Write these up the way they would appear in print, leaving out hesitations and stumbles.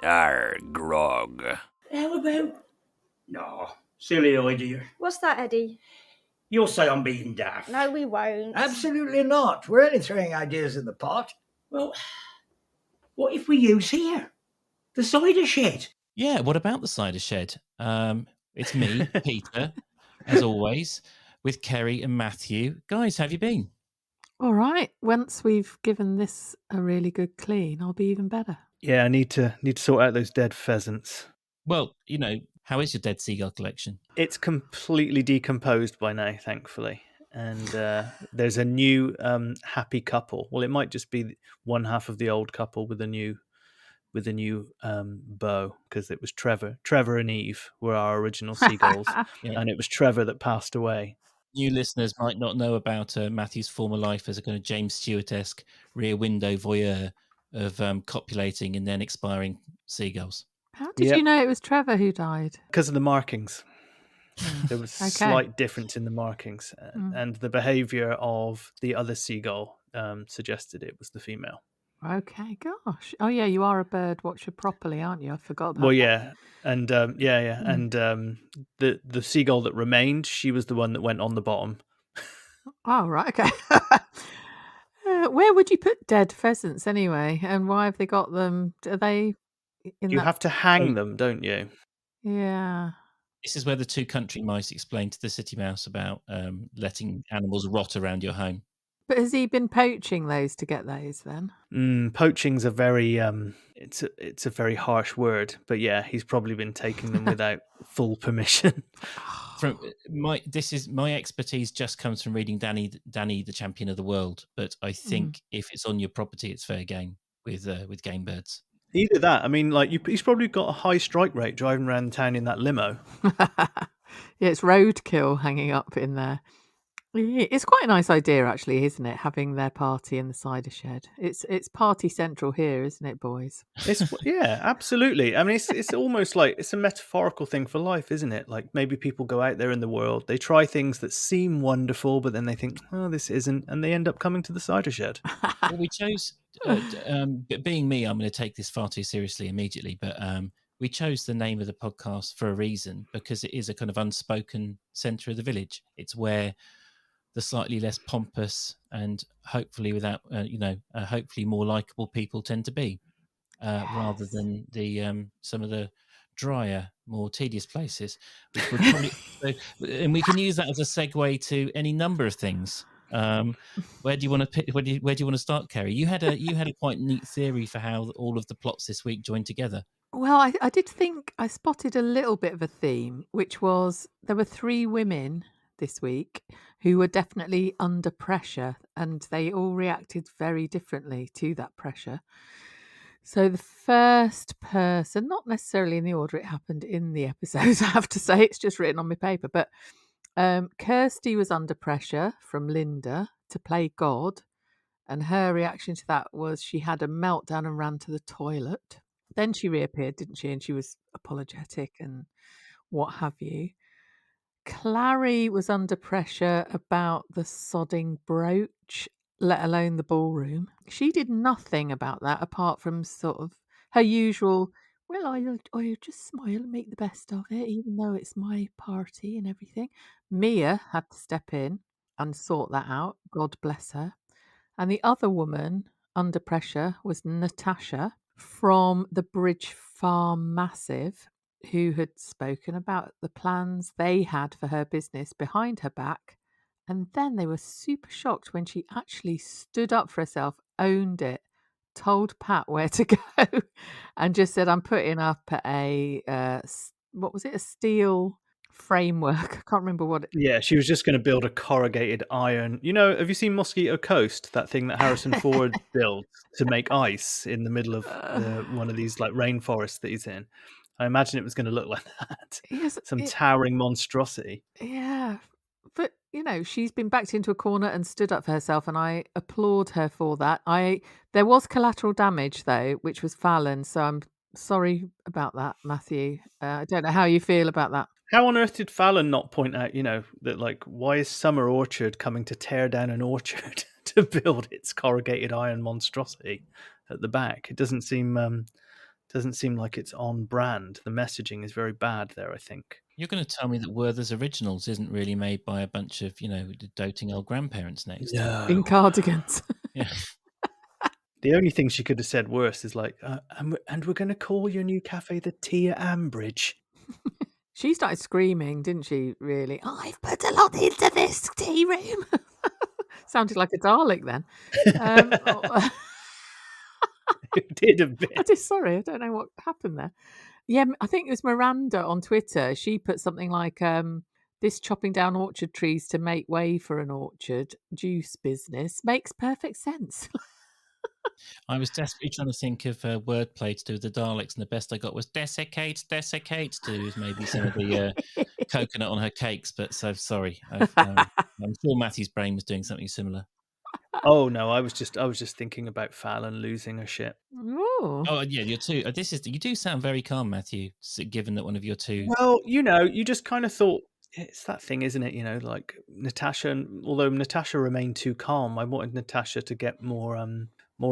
Grog. How about... No, silly idea. What's that, Eddie? You'll say I'm being daft. No, we won't. Absolutely not. We're only throwing ideas in the pot. Well, what if we use here? The cider shed. Yeah, what about the Cider Shed? It's me, Peter, as always, with Keri and Matthew. Guys, how have you been? All right. Once we've given this a really good clean, I'll be even better. Yeah, I need to sort out those dead pheasants. Well, how is your dead seagull collection? It's completely decomposed by now, thankfully. And there's a new happy couple. Well, it might just be one half of the old couple with a new beau, because it was Trevor. Trevor and Eve were our original seagulls, and it was Trevor that passed away. New listeners might not know about Matthew's former life as a kind of James Stewart-esque rear window voyeur of copulating and then expiring seagulls. How did you know it was Trevor who died? Because of the markings. There was slight difference in the markings, and the behaviour of the other seagull suggested it was the female. Okay, gosh. Oh, yeah, you are a bird watcher properly, aren't you? I forgot about that. Well, yeah. And and the seagull that remained, she was the one that went on the bottom. Oh, right, okay. Where would you put dead pheasants anyway? And why have they got them? Are they in You have to hang them, don't you? Yeah. This is where the two country mice explain to the city mouse about letting animals rot around your home. But has he been poaching those to get those then? Poaching's a very it's a very harsh word, but yeah, he's probably been taking them without full permission. From my expertise just comes from reading Danny, the Champion of the World. But I think if it's on your property, it's fair game with game birds. Either that, I mean, like he's probably got a high strike rate driving around town in that limo. Yeah, it's roadkill hanging up in there. It's quite a nice idea, actually, isn't it? Having their party in the cider shed. It's party central here, isn't it, boys? Yeah, absolutely. I mean, it's almost like it's a metaphorical thing for life, isn't it? Like maybe people go out there in the world, they try things that seem wonderful, but then they think, oh, this isn't, and they end up coming to the cider shed. Well, we chose, being me, I'm going to take this far too seriously immediately, but we chose the name of the podcast for a reason, because it is a kind of unspoken centre of the village. It's where the slightly less pompous and hopefully without, hopefully more likable people tend to be, rather than the some of the drier, more tedious places. Which would probably, and we can use that as a segue to any number of things. Where do you want to pick? Where do you want to start, Keri? You had a quite neat theory for how all of the plots this week joined together. Well, I did think I spotted a little bit of a theme, which was there were 3 women this week who were definitely under pressure, and they all reacted very differently to that pressure. So the first person, not necessarily in the order it happened in the episodes, I have to say, it's just written on my paper, but Kirsty was under pressure from Linda to play God, and her reaction to that was she had a meltdown and ran to the toilet. Then she reappeared, didn't she? And she was apologetic and what have you. Clary was under pressure about the sodding brooch, let alone the ballroom. She did nothing about that apart from sort of her usual, well, I'll just smile and make the best of it, even though it's my party and everything. Mia had to step in and sort that out. God bless her. And the other woman under pressure was Natasha from the Bridge Farm Massive, who had spoken about the plans they had for her business behind her back. And then they were super shocked when she actually stood up for herself, owned it, told Pat where to go, and just said, I'm putting up a, what was it, a steel framework. I can't remember what it... Yeah, she was just going to build a corrugated iron. Have you seen Mosquito Coast, that thing that Harrison Ford built to make ice in the middle of one of these like rainforests that he's in? I imagine it was going to look like that. Yes, Some towering monstrosity. Yeah. But, she's been backed into a corner and stood up for herself, and I applaud her for that. There was collateral damage, though, which was Fallon, so I'm sorry about that, Matthew. I don't know how you feel about that. How on earth did Fallon not point out, that, like, why is Summer Orchard coming to tear down an orchard to build its corrugated iron monstrosity at the back? It doesn't seem Doesn't seem like it's on brand. The messaging is very bad there, I think. You're going to tell me that Werther's Originals isn't really made by a bunch of, doting old grandparents next. In cardigans. Yeah. The only thing she could have said worse is like, and we're going to call your new cafe the Tia Ambridge. She started screaming, didn't she, really? I've put a lot into this tea room. Sounded like a Dalek then. It did a bit. Sorry, I don't know what happened there. Yeah, I think it was Miranda on Twitter. She put something like, this chopping down orchard trees to make way for an orchard juice business makes perfect sense. I was desperately trying to think of wordplay to do with the Daleks, and the best I got was desiccate to do with maybe some of the coconut on her cakes. But so sorry, I'm sure Matthew's brain was doing something similar. Oh no, I was just thinking about Fallon losing her shit. Oh, yeah, you're too. You do sound very calm, Matthew. Given that one of your two. Well, you just kind of thought it's that thing, isn't it? Like Natasha. And although Natasha remained too calm, I wanted Natasha to get more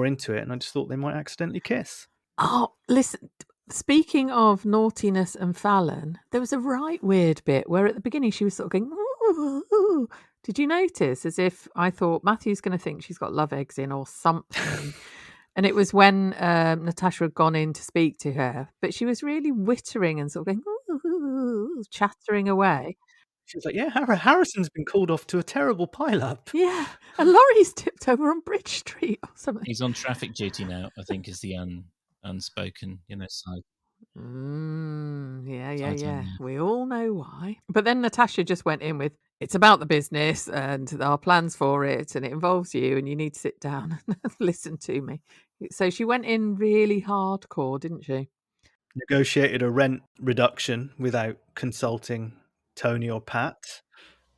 into it, and I just thought they might accidentally kiss. Oh, listen. Speaking of naughtiness and Fallon, there was a right weird bit where at the beginning she was sort of going, ooh, ooh. Did you notice? As if I thought Matthew's going to think she's got love eggs in or something. And it was when Natasha had gone in to speak to her, but she was really wittering and sort of going, ooh, chattering away. She was like, "Yeah, Harrison's been called off to a terrible pile-up." Yeah, a lorry's tipped over on Bridge Street or something. He's on traffic duty now, I think, is the unspoken, side. Yeah. We all know why. But then Natasha just went in with, it's about the business and there are plans for it and it involves you and you need to sit down and listen to me. So she went in really hardcore, didn't she? Negotiated a rent reduction without consulting Tony or Pat.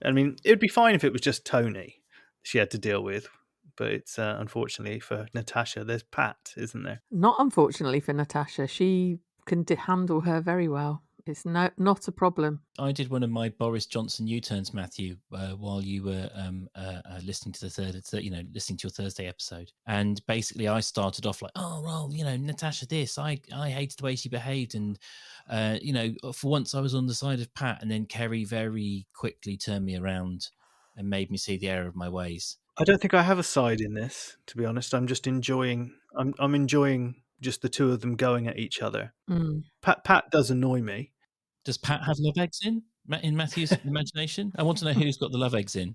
I mean, it would be fine if it was just Tony she had to deal with, but it's unfortunately for Natasha, there's Pat, isn't there? Not unfortunately for Natasha. She can handle her very well. It's not a problem. I did one of my Boris Johnson U-turns, Matthew, while you were listening to listening to your Thursday episode. And basically I started off like, oh, well, Natasha this, I hated the way she behaved. And, for once I was on the side of Pat, and then Keri very quickly turned me around and made me see the error of my ways. I don't think I have a side in this, to be honest. I'm just enjoying, I'm enjoying just the two of them going at each other. Pat does annoy me. Does Pat have love eggs in Matthew's imagination? I want to know who's got the love eggs in.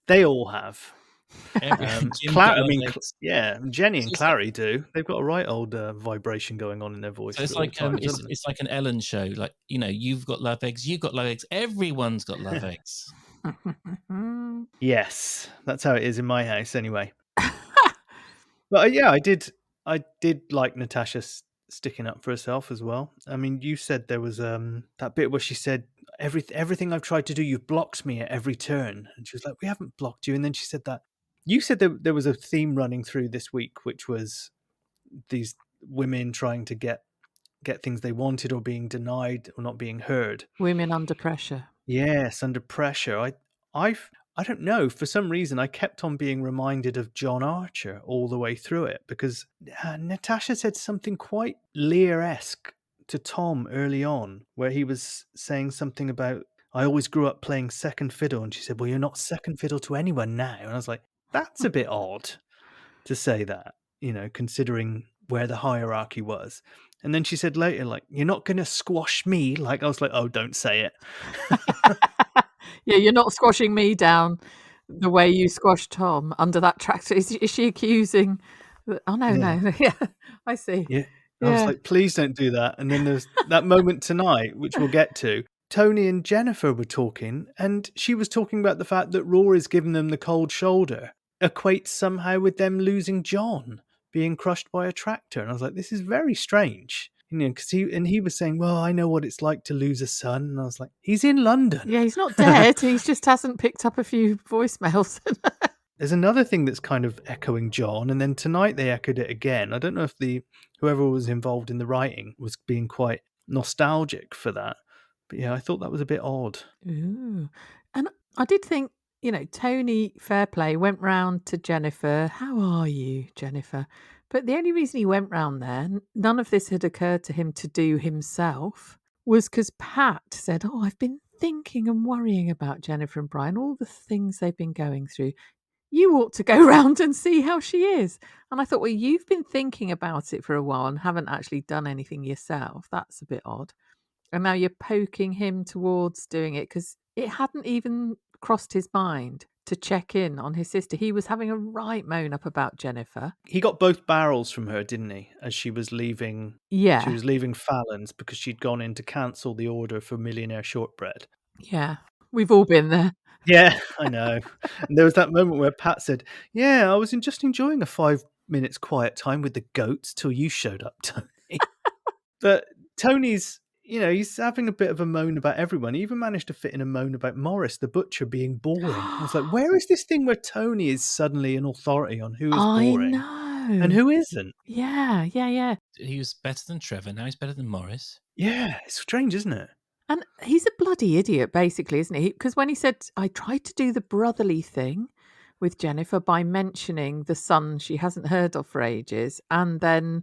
They all have. Jenny and Clary do. They've got a right old vibration going on in their voice. So it's like it's like an Ellen show. Like, you've got love eggs, you've got love eggs, everyone's got love eggs. Yes, that's how it is in my house, anyway. But yeah, I did like Natasha sticking up for herself as well. I mean, you said there was that bit where she said, everything I've tried to do, you've blocked me at every turn. And she was like, we haven't blocked you. And then she said that you said there was a theme running through this week, which was these women trying to get things they wanted or being denied or not being heard. Women under pressure. Yes, under pressure. I don't know. For some reason, I kept on being reminded of John Archer all the way through it, because Natasha said something quite Lear-esque to Tom early on, where he was saying something about, I always grew up playing second fiddle. And she said, well, you're not second fiddle to anyone now. And I was like, that's a bit odd to say that, considering where the hierarchy was. And then she said later, like, you're not going to squash me. Like, I was like, oh, don't say it. Yeah, you're not squashing me down the way you squashed Tom under that tractor. Is she accusing? Oh, no, no. Yeah, I see. Yeah. I was like, please don't do that. And then there's that moment tonight, which we'll get to. Tony and Jennifer were talking, and she was talking about the fact that Rory's given them the cold shoulder equates somehow with them losing John, being crushed by a tractor. And I was like, this is very strange. Because he was saying, well, I know what it's like to lose a son. And I was like, he's in London. Yeah, he's not dead. He just hasn't picked up a few voicemails. There's another thing that's kind of echoing John. And then tonight they echoed it again. I don't know if whoever was involved in the writing was being quite nostalgic for that. But yeah, I thought that was a bit odd. Ooh. And I did think, Tony, fair play, went round to Jennifer. How are you, Jennifer? But the only reason he went round there, none of this had occurred to him to do himself, was because Pat said, "Oh, I've been thinking and worrying about Jennifer and Brian, all the things they've been going through. You ought to go round and see how she is." And I thought, well, you've been thinking about it for a while and haven't actually done anything yourself. That's a bit odd. And now you're poking him towards doing it because it hadn't even crossed his mind to check in on his sister. He was having a right moan up about Jennifer. He got both barrels from her, didn't he? As she was leaving. Yeah. She was leaving Fallon's because she'd gone in to cancel the order for millionaire shortbread. Yeah. We've all been there. Yeah, I know. And there was that moment where Pat said, "Yeah, I was just enjoying a 5 minutes quiet time with the goats till you showed up, Tony." But Tony's, he's having a bit of a moan about everyone. He even managed to fit in a moan about Morris, the butcher, being boring. I was like, where is this thing where Tony is suddenly an authority on who is boring and who isn't? Yeah. He was better than Trevor. Now he's better than Morris. Yeah, it's strange, isn't it? And he's a bloody idiot, basically, isn't he? Because when he said, I tried to do the brotherly thing with Jennifer by mentioning the son she hasn't heard of for ages, and then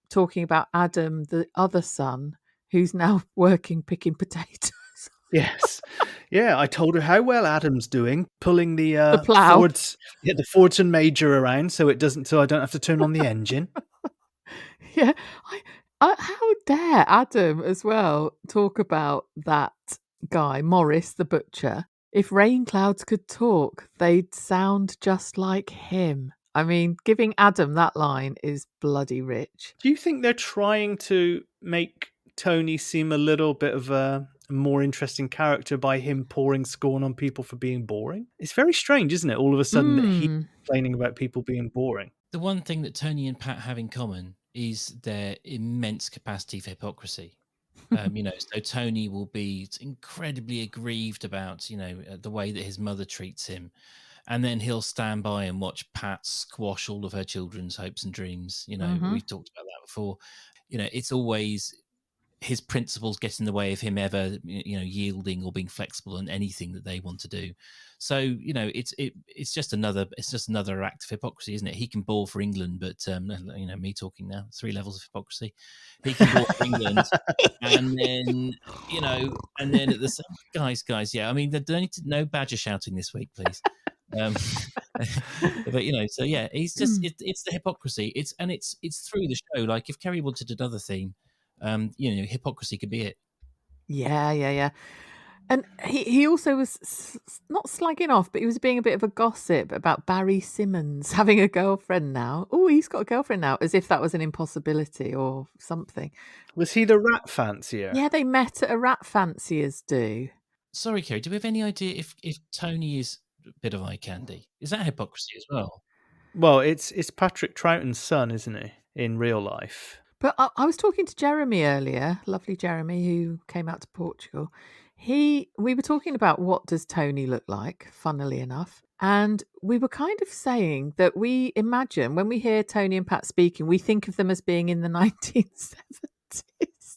talking about Adam, the other son, who's now working picking potatoes. Yes. Yeah, I told her how well Adam's doing, pulling the plough. the Fordson Major around so I don't have to turn on the engine. Yeah. How dare Adam as well talk about that guy, Morris the butcher? If rain clouds could talk, they'd sound just like him. I mean, giving Adam that line is bloody rich. Do you think they're trying to make Tony seem a little bit of a more interesting character by him pouring scorn on people for being boring? It's very strange, isn't it? All of a sudden that he's complaining about people being boring. The one thing that Tony and Pat have in common is their immense capacity for hypocrisy. So Tony will be incredibly aggrieved about, the way that his mother treats him. And then he'll stand by and watch Pat squash all of her children's hopes and dreams. We've talked about that before. It's always his principles get in the way of him ever, yielding or being flexible on anything that they want to do. So, it's just another act of hypocrisy, isn't it? He can ball for England, but me talking now, 3 levels of hypocrisy. He can ball for England, and then at the same guys. Yeah, I mean, no badger shouting this week, please. But so yeah, he's just it's the hypocrisy. It's through the show. Like if Keri wanted another theme, hypocrisy could be it. Yeah. And he also was not slagging off, but he was being a bit of a gossip about Barry Simmons having a girlfriend now. Oh, he's got a girlfriend now, as if that was an impossibility or something. Was he the rat fancier? Yeah, they met at a rat fancier's do. Sorry, Keri, do we have any idea if Tony is a bit of eye candy? Is that hypocrisy as well? Well, it's Patrick Troughton's son, isn't he, in real life? But I was talking to Jeremy earlier, lovely Jeremy, who came out to Portugal. We were talking about what does Tony look like, funnily enough. And we were kind of saying that we imagine when we hear Tony and Pat speaking, we think of them as being in the 1970s.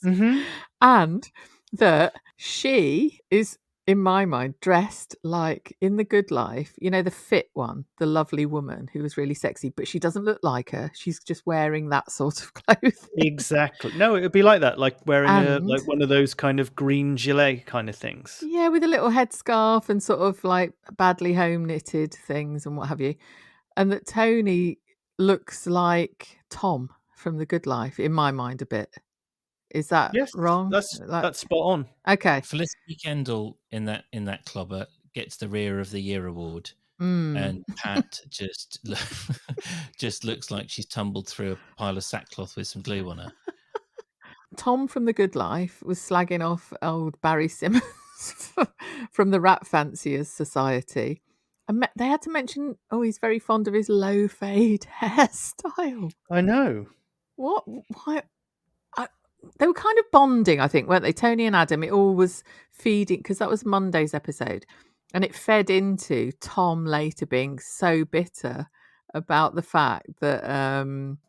Mm-hmm. And that she is, in my mind, dressed like in The Good Life, the fit one, the lovely woman who was really sexy, but she doesn't look like her. She's just wearing that sort of clothing. Exactly. No, it would be like that, like wearing like one of those kind of green gilet kind of things. Yeah, with a little headscarf and sort of like badly home knitted things and what have you. And that Tony looks like Tom from The Good Life, in my mind, a bit. Is that wrong? That's spot on. Okay. Felicity Kendall in that clobber gets the Rear of the Year award, and Pat just looks like she's tumbled through a pile of sackcloth with some glue on her. Tom from The Good Life was slagging off old Barry Simmons from the Rat Fanciers Society. And they had to mention, he's very fond of his low fade hairstyle. I know. What? Why? They were kind of bonding, I think, weren't they? Tony and Adam, it all was feeding, because that was Monday's episode. And it fed into Tom later being so bitter about the fact that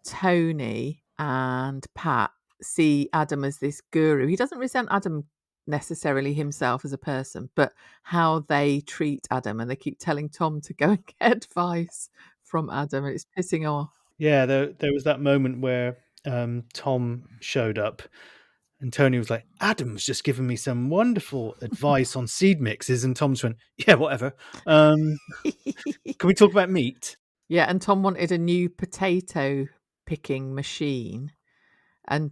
Tony and Pat see Adam as this guru. He doesn't resent Adam necessarily himself as a person, but how they treat Adam, and they keep telling Tom to go and get advice from Adam, and it's pissing off. Yeah, there was that moment where Tom showed up and Tony was like, Adam's just given me some wonderful advice on seed mixes. And Tom's went, yeah, whatever. Can we talk about meat? Yeah, and Tom wanted a new potato picking machine. And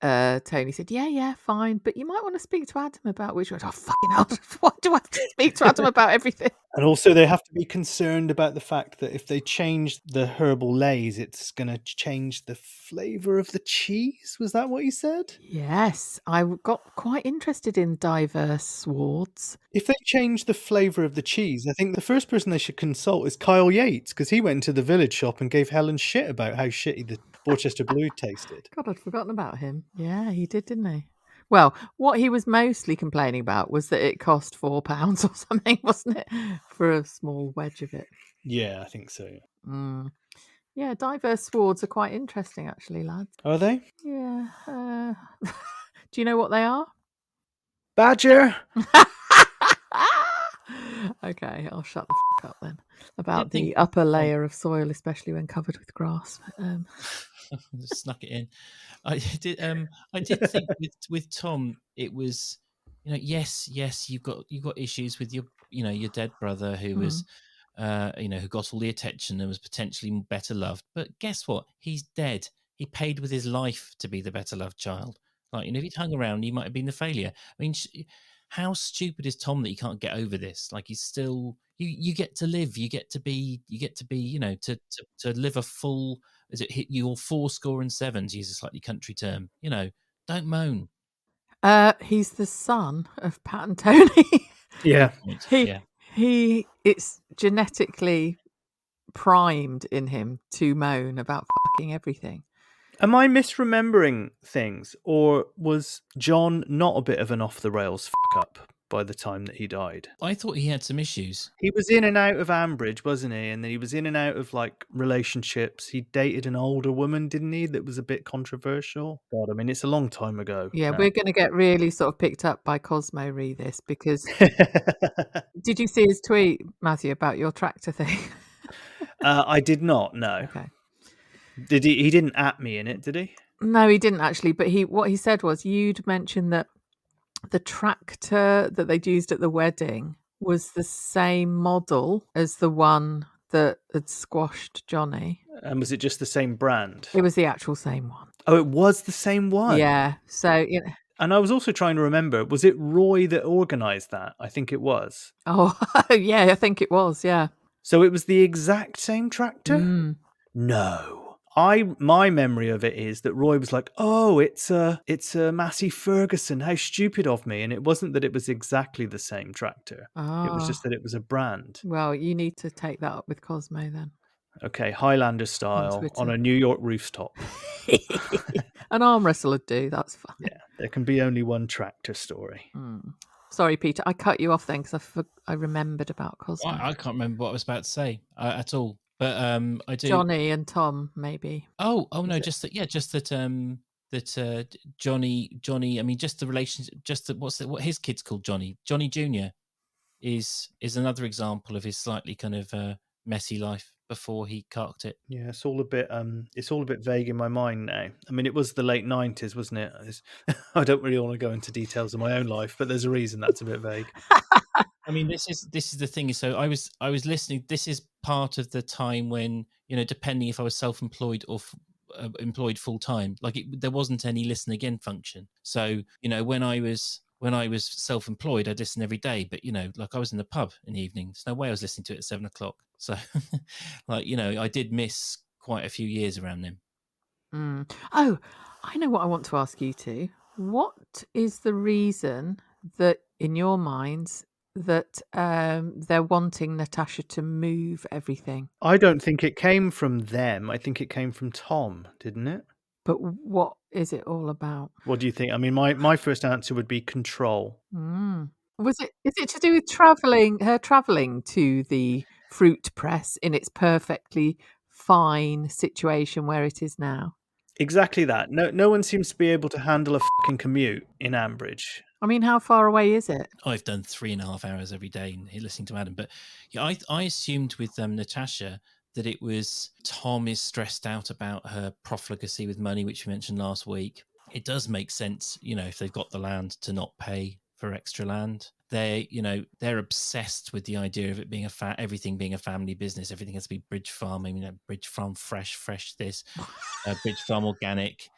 Tony said, yeah, fine. But you might want to speak to Adam about which one. Oh, fucking hell. Why do I have to speak to Adam about everything? And also they have to be concerned about the fact that if they change the herbal lays, it's going to change the flavour of the cheese. Was that what he said? Yes, I got quite interested in diverse swords. If they change the flavour of the cheese, I think the first person they should consult is Kyle Yates, because he went into the village shop and gave Helen shit about how shitty the Borchester Blue tasted. God, I'd forgotten about him. Yeah, he did, didn't he? Well, what he was mostly complaining about was that it cost £4 or something, wasn't it? For a small wedge of it. Yeah, I think so. Yeah, diverse swords are quite interesting, actually, lads. Are they? Yeah. Do you know what they are? Badger! Okay, I'll shut the up then. About the upper layer of soil, especially when covered with grass. Just snuck it in. I did think with Tom, it was, yes, you've got issues with your dead brother who was, who got all the attention and was potentially better loved. But guess what? He's dead. He paid with his life to be the better loved child. Like, if he'd hung around, he might have been the failure. I mean, how stupid is Tom that he can't get over this? Like, he's still, you get to live, you get to be, to live a full, is it hit your 4-7, to use a slightly country term, don't moan. He's the son of Pat and Tony. Yeah. It's genetically primed in him to moan about fucking everything. Am I misremembering things, or was John not a bit of an off-the-rails fuck-up by the time that he died? I thought he had some issues. He was in and out of Ambridge, wasn't he? And then he was in and out of, like, relationships. He dated an older woman, didn't he, that was a bit controversial? God, I mean, it's a long time ago. Yeah, we're going to get really sort of picked up by Cosmo re this, because did you see his tweet, Matthew, about your tractor thing? I did not, no. Okay. Did he didn't at me in it, did he? No, he didn't actually, but what he said was, you'd mentioned that the tractor that they'd used at the wedding was the same model as the one that had squashed Johnny. And was it just the same brand? It was the actual same one. Oh, it was the same one? Yeah, so... And I was also trying to remember, was it Roy that organised that? I think it was. Oh, yeah, I think it was, yeah. So it was the exact same tractor? No. My memory of it is that Roy was like, oh, it's a Massey Ferguson. How stupid of me. And it wasn't that it was exactly the same tractor. It was just that it was a brand. Well, you need to take that up with Cosmo then. Okay, Highlander style on a New York rooftop. An arm wrestle would do, that's fine. Yeah, there can be only one tractor story. Sorry, Peter, I cut you off then because I remembered about Cosmo. I can't remember what I was about to say at all. But I do. Johnny and Tom, maybe. Oh no, just that Johnny. I mean, just the relationship. Just what his kid's called Johnny Jr. is another example of his slightly kind of messy life before he carked it. Yeah, it's all a bit vague in my mind now. I mean, it was the late 90s, wasn't it? I don't really want to go into details of my own life, but there's a reason that's a bit vague. I mean, this is the thing. So I was listening. This is part of the time when, depending if I was self-employed or employed full time, like there wasn't any listen again function. So when I was self-employed, I'd listen every day. But like I was in the pub in the evening. There's no way I was listening to it at 7 o'clock. So like I did miss quite a few years around them. Oh, I know what I want to ask you two. What is the reason that, in your minds, that they're wanting Natasha to move everything? I don't think it came from them. I think it came from Tom, didn't it? But what is it all about? What do you think? I mean, my first answer would be control. Is it to do with her traveling to the fruit press in its perfectly fine situation where it is now? Exactly that. No one seems to be able to handle a fucking commute in Ambridge. I mean, how far away is it? I've done 3.5 hours every day listening to Adam. But yeah, I assumed with Natasha that it was Tom is stressed out about her profligacy with money, which we mentioned last week. It does make sense, if they've got the land, to not pay for extra land. They're obsessed with the idea of it being everything being a family business. Everything has to be Bridge Farm. Bridge Farm fresh this, Bridge Farm organic.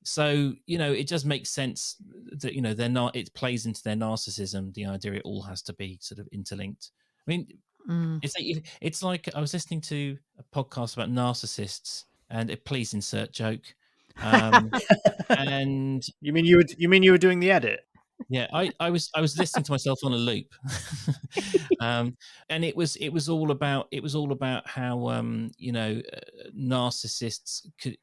So, it just makes sense that, they're not, it plays into their narcissism, the idea it all has to be sort of interlinked. I mean, it's like I was listening to a podcast about narcissists, and please insert joke. And you mean you were doing the edit? Yeah, I was listening to myself on a loop, and it was all about how narcissists could.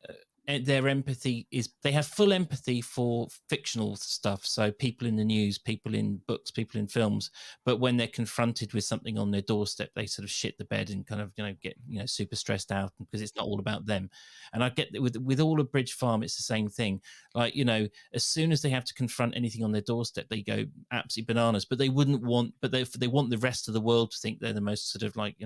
Their empathy they have full empathy for fictional stuff. So people in the news, people in books, people in films. But when they're confronted with something on their doorstep, they sort of shit the bed and kind of, get, super stressed out because it's not all about them. And I get that with all of Bridge Farm, it's the same thing. Like, as soon as they have to confront anything on their doorstep, they go absolutely bananas. But they wouldn't want, they want the rest of the world to think they're the most sort of like,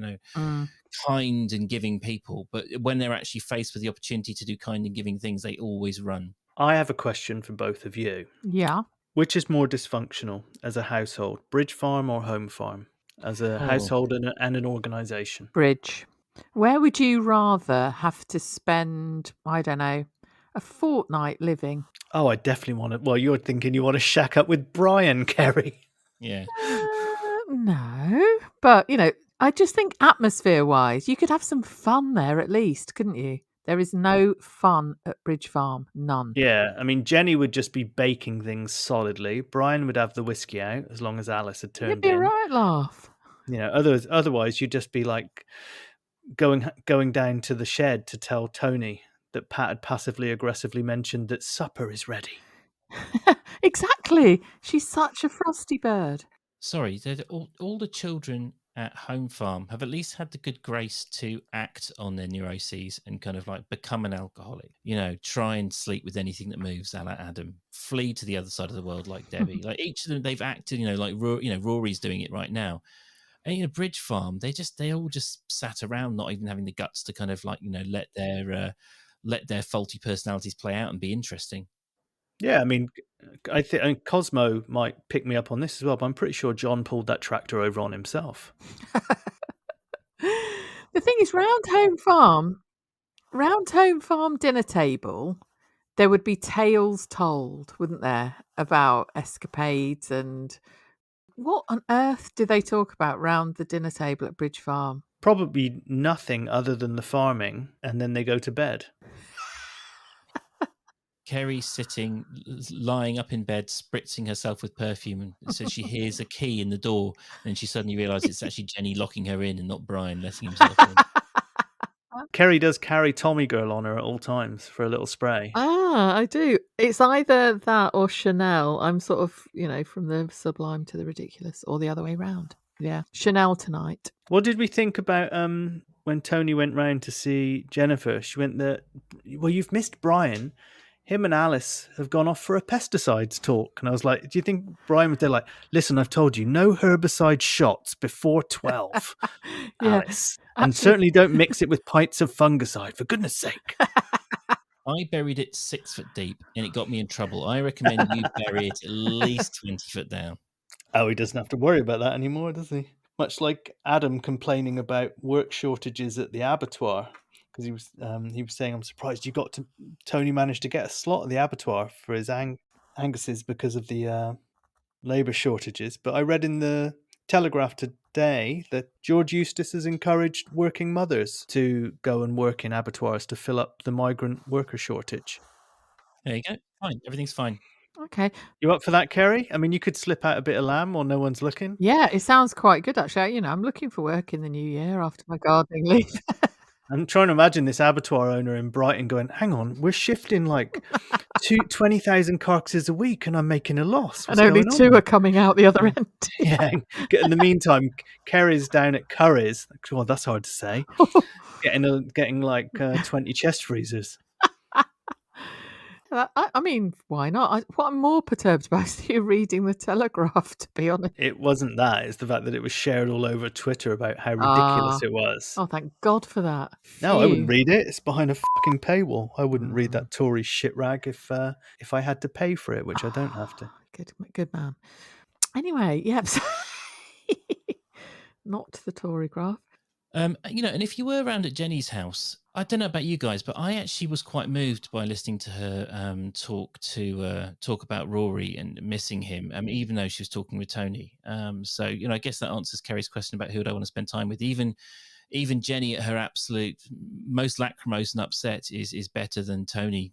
kind and giving people. But when they're actually faced with the opportunity to do kind and giving things, they always run. I have a question for both of you. Yeah. Which is more dysfunctional as a household, Bridge Farm or Home Farm? As a household and an organisation? Bridge. Where would you rather have to spend, I don't know, a fortnight living? Oh, I definitely want to. Well, you're thinking you want to shack up with Brian, Keri. Yeah. No, but I just think atmosphere-wise, you could have some fun there at least, couldn't you? There is no fun at Bridge Farm, none. Yeah, I mean, Jenny would just be baking things solidly. Brian would have the whiskey out as long as Alice had turned You'd be in. a right laugh. Otherwise, you'd just be like going down to the shed to tell Tony that Pat had passively aggressively mentioned that supper is ready. Exactly. She's such a frosty bird. Sorry, all the children at Home Farm have at least had the good grace to act on their neuroses and kind of like become an alcoholic. Try and sleep with anything that moves, a la Adam. Flee to the other side of the world like Debbie. Like each of them, they've acted. Like Rory's doing it right now. And Bridge Farm, they all just sat around, not even having the guts to kind of like let their faulty personalities play out and be interesting. Yeah, I mean, I think Cosmo might pick me up on this as well, but I'm pretty sure John pulled that tractor over on himself. The thing is, round Home Farm dinner table, there would be tales told, wouldn't there, about escapades and what on earth do they talk about round the dinner table at Bridge Farm? Probably nothing other than the farming, and then they go to bed. Keri sitting, lying up in bed, spritzing herself with perfume, and so she hears a key in the door, and she suddenly realizes it's actually Jenny locking her in and not Brian letting himself in. Keri does carry Tommy Girl on her at all times for a little spray. Ah, I do. It's either that or Chanel. I'm sort of, from the sublime to the ridiculous, or the other way round. Yeah, Chanel tonight. What did we think about when Tony went round to see Jennifer? She went well, you've missed Brian. Him and Alice have gone off for a pesticides talk. And I was like, do you think Brian was there like, listen, I've told you, no herbicide shots before 12, Yeah. Alice. And certainly don't mix it with pints of fungicide, for goodness sake. I buried it 6 foot deep and it got me in trouble. I recommend you bury it at least 20 foot down. Oh, he doesn't have to worry about that anymore, does he? Much like Adam complaining about work shortages at the abattoir. Because he was saying, I'm surprised Tony managed to get a slot at the abattoir for his Angus's because of the labour shortages. But I read in the Telegraph today that George Eustace has encouraged working mothers to go and work in abattoirs to fill up the migrant worker shortage. There you go. Fine. Everything's fine. Okay. You up for that, Keri? I mean, you could slip out a bit of lamb while no one's looking. Yeah, it sounds quite good, actually. I'm looking for work in the new year after my gardening leave. I'm trying to imagine this abattoir owner in Brighton going, hang on, we're shifting like 20,000 carcasses a week and I'm making a loss. And only 2 are coming out the other end. Yeah. In the meantime, Keri's down at Curry's. Well, that's hard to say. Getting like 20 chest freezers. I mean, why not? What I'm more perturbed about is you reading the Telegraph, to be honest. It wasn't that. It's the fact that it was shared all over Twitter about how ridiculous it was. Oh, thank God for that. No, I wouldn't Phew. read it. It's behind a fucking paywall. I wouldn't read Mm. that Tory shit rag if I had to pay for it, which I don't have to. Good man. Anyway, yeah. Not the Tory graph. And if you were around at Jenny's house, I don't know about you guys, but I actually was quite moved by listening to her talk about Rory and missing him, even though she was talking with Tony. So I guess that answers Keri's question about who would I want to spend time with. Even Jenny at her absolute most lachrymose and upset is better than Tony,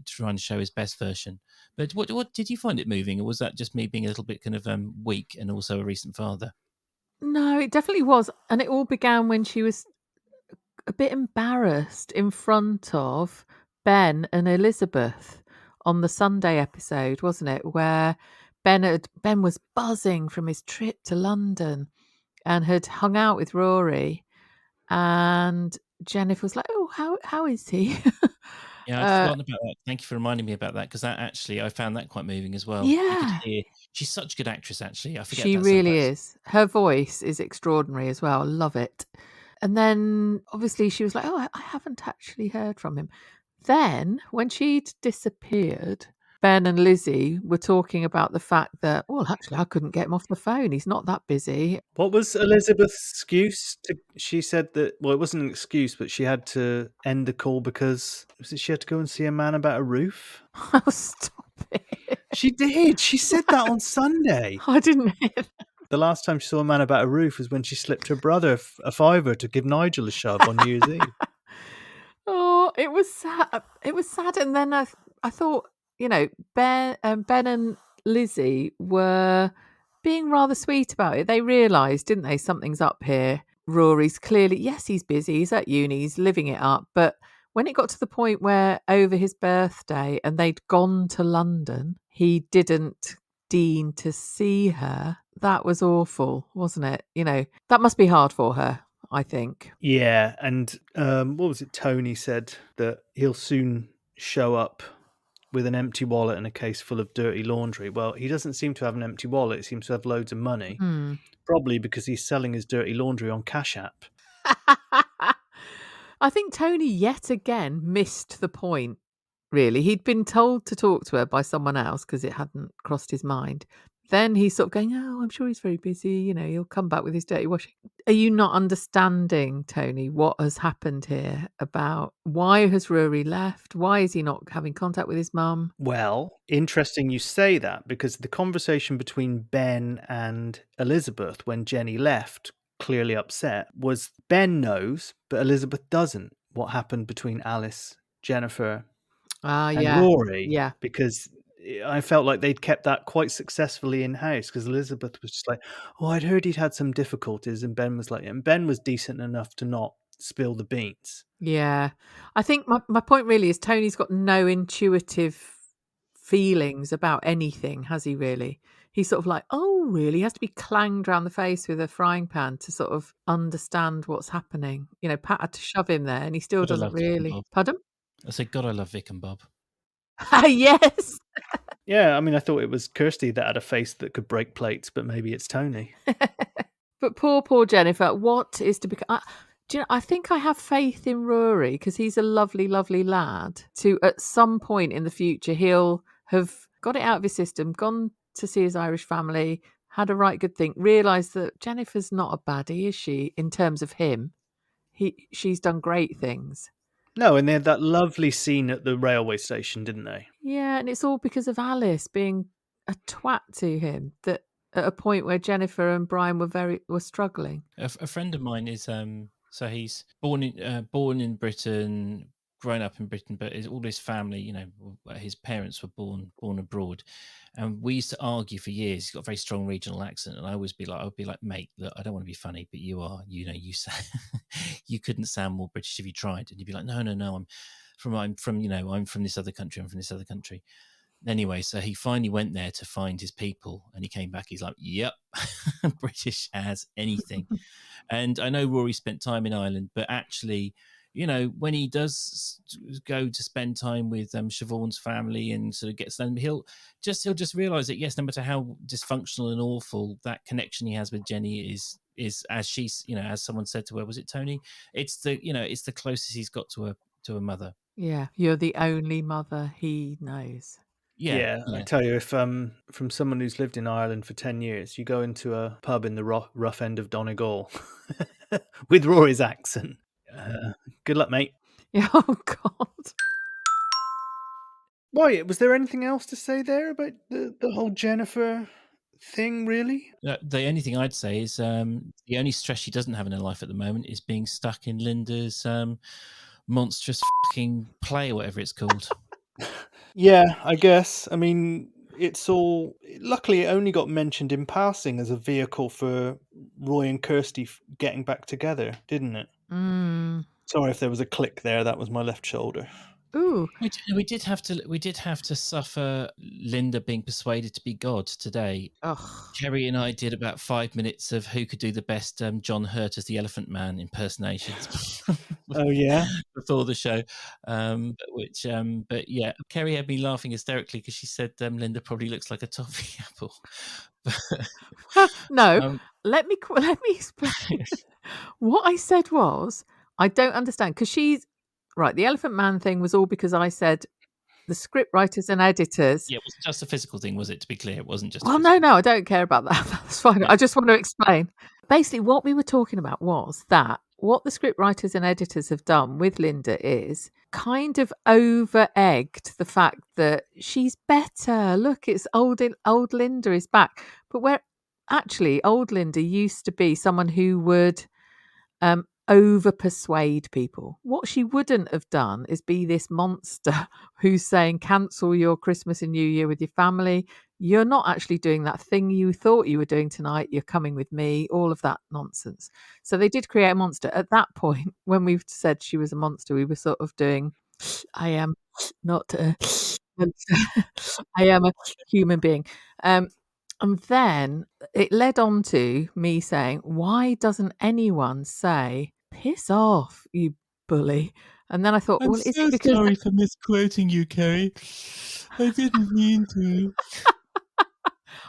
trying to show his best version. But what did you find it moving, or was that just me being a little bit kind of weak and also a recent father? No, it definitely was. And it all began when she was a bit embarrassed in front of Ben and Elizabeth on the Sunday episode, wasn't it? Where Ben was buzzing from his trip to London and had hung out with Rory, and Jennifer was like, "Oh, how is he?" Yeah, I'd forgotten about that. Thank you for reminding me about that, because that actually, I found that quite moving as well. You could Yeah. hear she's such a good actress. Actually, I forget She that really sometimes. is. Her voice is extraordinary as well. I love it. And then obviously she was like, "Oh, I haven't actually heard from him." Then when she'd disappeared, Ben and Lizzie were talking about the fact that, well, actually, I couldn't get him off the phone. He's not that busy. What was Elizabeth's excuse? She said that, well, it wasn't an excuse, but she had to end the call because she had to go and see a man about a roof? Oh, stop it. She did. She said that on Sunday. I didn't hear that. The last time she saw a man about a roof was when she slipped her brother a fiver to give Nigel a shove on New Year's Eve. Oh, it was sad. It was sad. And then I thought, Ben and Lizzie were being rather sweet about it. They realised, didn't they, something's up here. Rory's clearly, yes, he's busy. He's at uni. He's living it up. But when it got to the point where over his birthday and they'd gone to London, he didn't deign to see her. That was awful, wasn't it? That must be hard for her, I think. Yeah, and what was it? Tony said that he'll soon show up with an empty wallet and a case full of dirty laundry. Well, he doesn't seem to have an empty wallet. He seems to have loads of money, probably because he's selling his dirty laundry on Cash App. I think Tony yet again missed the point, really. He'd been told to talk to her by someone else because it hadn't crossed his mind. Then he's sort of going, "Oh, I'm sure he's very busy. He'll come back with his dirty washing." Are you not understanding, Tony, what has happened here about why has Rory left? Why is he not having contact with his mum? Well, interesting you say that, because the conversation between Ben and Elizabeth when Jenny left, clearly upset, was Ben knows, but Elizabeth doesn't, what happened between Alice, Jennifer, and Yeah. Rory. Yeah. Because I felt like they'd kept that quite successfully in-house, because Elizabeth was just like, "Oh, I'd heard he'd had some difficulties," and Ben was like, and Ben was decent enough to not spill the beans. Yeah. I think my point really is Tony's got no intuitive feelings about anything, has he really? He's sort of like, "Oh, really?" He has to be clanged around the face with a frying pan to sort of understand what's happening. Pat had to shove him there and he still God, I doesn't love Vic and really. Bob. Pardon? I said, God, I love Vic and Bob. Yes. Yeah, I mean, I thought it was Kirsty that had a face that could break plates, but maybe it's Tony. But poor Jennifer, what is to become? Do you know, I think I have faith in Rory because he's a lovely, lovely lad. To at some point in the future, he'll have got it out of his system, gone to see his Irish family, had a right good think, realised that Jennifer's not a baddie, is she? In terms of him, she's done great things. No, and they had that lovely scene at the railway station, didn't they? Yeah, and it's all because of Alice being a twat to him. That at a point where Jennifer and Brian were struggling. A friend of mine is so he's born in Britain, grown up in Britain, but all his family, his parents were born abroad, and we used to argue for years. He's got a very strong regional accent, and I would be like, "Mate, look, I don't want to be funny, but you are, you sound, you couldn't sound more British if you tried." And you'd be like, "No, I'm from this other country. I'm from this other country." Anyway, so he finally went there to find his people, and he came back. He's like, "Yep, British as anything." And I know Rory spent time in Ireland, but actually, when he does go to spend time with Siobhan's family and sort of gets them, he'll just realize that, yes, no matter how dysfunctional and awful, that connection he has with Jenny is as she's, as someone said to her, was it Tony? It's the closest he's got to a mother. Yeah, you're the only mother he knows. Yeah. I tell you, if from someone who's lived in Ireland for 10 years, you go into a pub in the rough end of Donegal with Rory's accent. Good luck, mate. Yeah, oh God. Why, was there anything else to say there about the whole Jennifer thing, really? The only thing I'd say is the only stress she doesn't have in her life at the moment is being stuck in Linda's monstrous fucking play, or whatever it's called. Yeah, I guess. I mean, luckily it only got mentioned in passing as a vehicle for Roy and Kirsty getting back together, didn't it? Sorry if there was a click there. That was my left shoulder. Ooh. We did have to suffer Linda being persuaded to be God today. Ugh. Keri and I did about 5 minutes of who could do the best John Hurt as the Elephant Man impersonations. Oh yeah, before the show, but yeah, Keri had me laughing hysterically because she said Linda probably looks like a toffee apple. No, let me explain. What I said was, I don't understand, because she's right. The Elephant Man thing was all because I said the script writers and editors. Yeah, it wasn't just a physical thing, was it? To be clear, it wasn't just. Well, no, I don't care about that. That's fine. Yeah. I just want to explain. Basically, what we were talking about was that what the script writers and editors have done with Linda is kind of over-egged the fact that she's better. Look, it's old Linda is back. But where actually old Linda used to be someone who would over-persuade people. What she wouldn't have done is be this monster who's saying, cancel your Christmas and New Year with your family. You're not actually doing that thing you thought you were doing tonight. You're coming with me. All of that nonsense. So they did create a monster. At that point, when we've said she was a monster, we were sort of doing, I am not a monster. I am a human being. And then it led on to me saying, why doesn't anyone say, piss off, you bully? And then I thought, I'm well, is so it because sorry for misquoting you, Keri. I didn't mean to.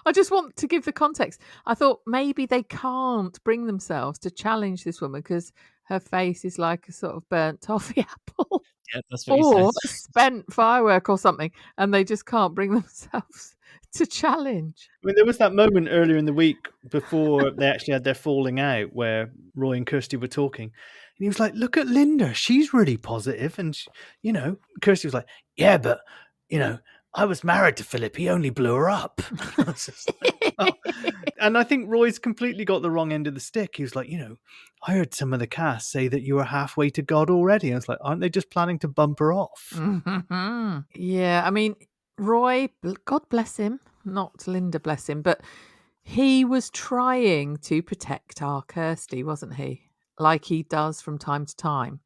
I just want to give the context. I thought maybe they can't bring themselves to challenge this woman because her face is like a sort of burnt toffee apple Yeah, that's what or you a said. spent firework or something, and they just can't bring themselves to challenge. I mean, there was that moment earlier in the week before they actually had their falling out where Roy and Kirsty were talking. And he was like, look at Linda. She's really positive. And, Kirsty was like, yeah, but, I was married to Philip. He only blew her up. I was just like, oh. And I think Roy's completely got the wrong end of the stick. He was like, I heard some of the cast say that you were halfway to God already. I was like, aren't they just planning to bump her off? Mm-hmm. Yeah, I mean, Roy, God bless him, not Linda bless him, but he was trying to protect our Kirsty, wasn't he? Like he does from time to time.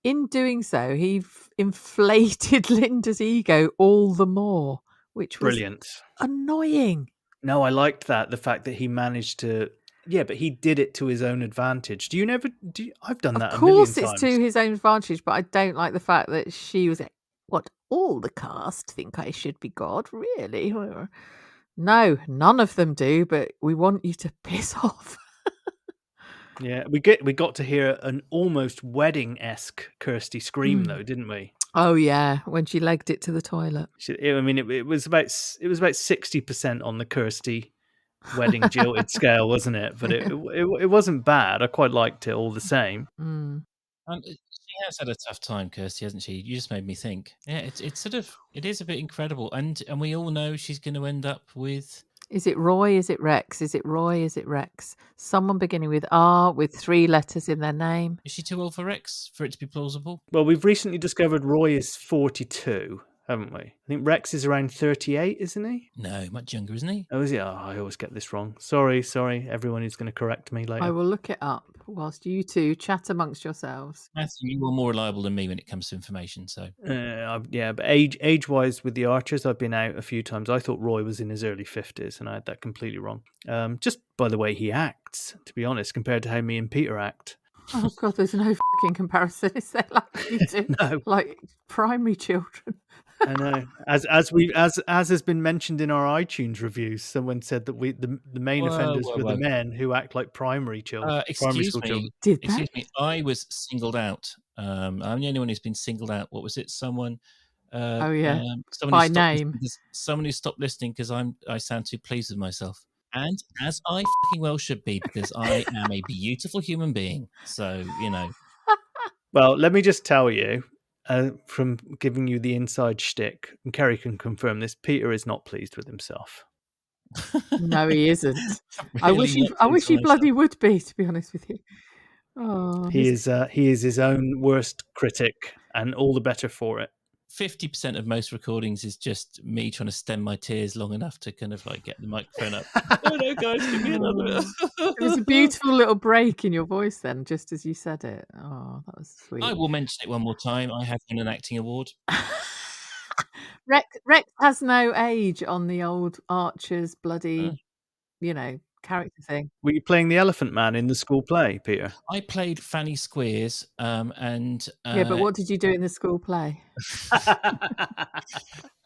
In doing so, he inflated Linda's ego all the more, which was Brilliant. annoying. No, I liked that. The fact that he managed to, but he did it to his own advantage. I've done that Of a million course, times. it's to his own advantage, but I don't like the fact that she was like, what, all the cast think I should be God? Really? No, none of them do, but we want you to piss off. Yeah, we got to hear an almost wedding-esque Kirsty scream, though, didn't we? Oh yeah, when she legged it to the toilet. It was about 60% on the Kirsty wedding jilted scale, wasn't it? But it wasn't bad. I quite liked it all the same. She has had a tough time, Kirsty, hasn't she? You just made me think. Yeah, it is a bit incredible, and we all know she's going to end up with. Is it Roy? Is it Rex? Is it Roy? Is it Rex? Someone beginning with R with 3 letters in their name. Is she too old for Rex for it to be plausible? Well, we've recently discovered Roy is 42, haven't we? I think Rex is around 38, isn't he? No, much younger, isn't he? Oh, is he? Oh, I always get this wrong. Sorry, everyone who's going to correct me later. I will look it up whilst you two chat amongst yourselves. Matthew, you are more reliable than me when it comes to information. So but age-wise with the Archers, I've been out a few times. I thought Roy was in his early 50s, and I had that completely wrong. Just by the way he acts, to be honest, compared to how me and Peter act. Oh God, there's no fucking comparison, is there? Like you do, No, like primary children. I know. As has been mentioned in our iTunes reviews, someone said that the main offenders were the men who act like primary school children. Did Excuse they? me. I was singled out. I'm the only one who's been singled out. What was it? Someone. Oh yeah, someone by who stopped name. someone who stopped listening because I sound too pleased with myself, and as I fucking well should be, because I am a beautiful human being. So Well, let me just tell you, from giving you the inside shtick, and Keri can confirm this, Peter is not pleased with himself. No, he isn't. Really I wish he not pleased with bloody would be, to be honest with you. Oh, He is his own worst critic, and all the better for it. 50% of most recordings is just me trying to stem my tears long enough to kind of like get the microphone up. Oh no, guys, give me another. It was a beautiful little break in your voice then, just as you said it. Oh, that was sweet. I will mention it one more time. I have won an acting award. Rex has no age on the old Archer's bloody, character thing. Were you playing the Elephant Man in the school play, Peter? I played Fanny Squeers, and Yeah, but what did you do in the school play?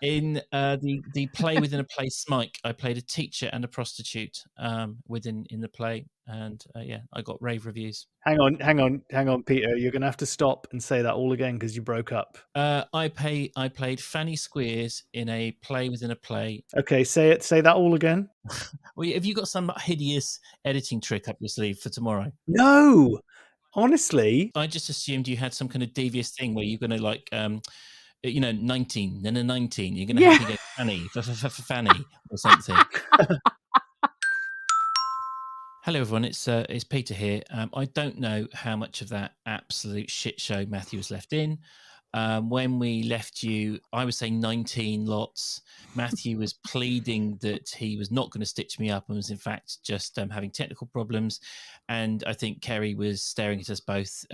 in the play within a play, Smike, I played a teacher and a prostitute in the play, and I got rave reviews. Hang on, Peter. You're going to have to stop and say that all again because you broke up. I played Fanny Squeers in a play within a play. Okay, say that all again. Well, have you got some hideous editing trick up your sleeve for tomorrow? No, honestly. I just assumed you had some kind of devious thing where you're going to like 19, then a 19. You're going to have to go Fanny, Fanny or something. Hello, everyone. It's Peter here. I don't know how much of that absolute shit show Matthew has left in. When we left you, I was saying 19 lots. Matthew was pleading that he was not going to stitch me up and was in fact just having technical problems. And I think Keri was staring at us both,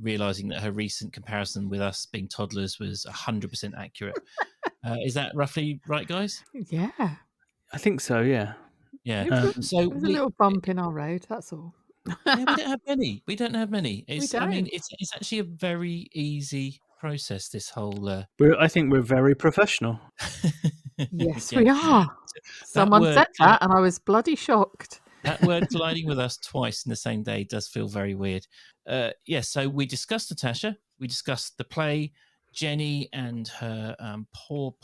realizing that her recent comparison with us being toddlers was 100% accurate. Is that roughly right, guys? Yeah. I think so, yeah. Yeah. So there's a little bump in our road, that's all. Yeah, we don't have many. We don't have many. I mean, don't. it's actually a very easy process, this whole I think we're very professional. Yes, Yeah. we are. Someone word, said that and I was bloody shocked. That word colliding with us twice in the same day does feel very weird. So we discussed Natasha. We discussed the play, Jenny and her poor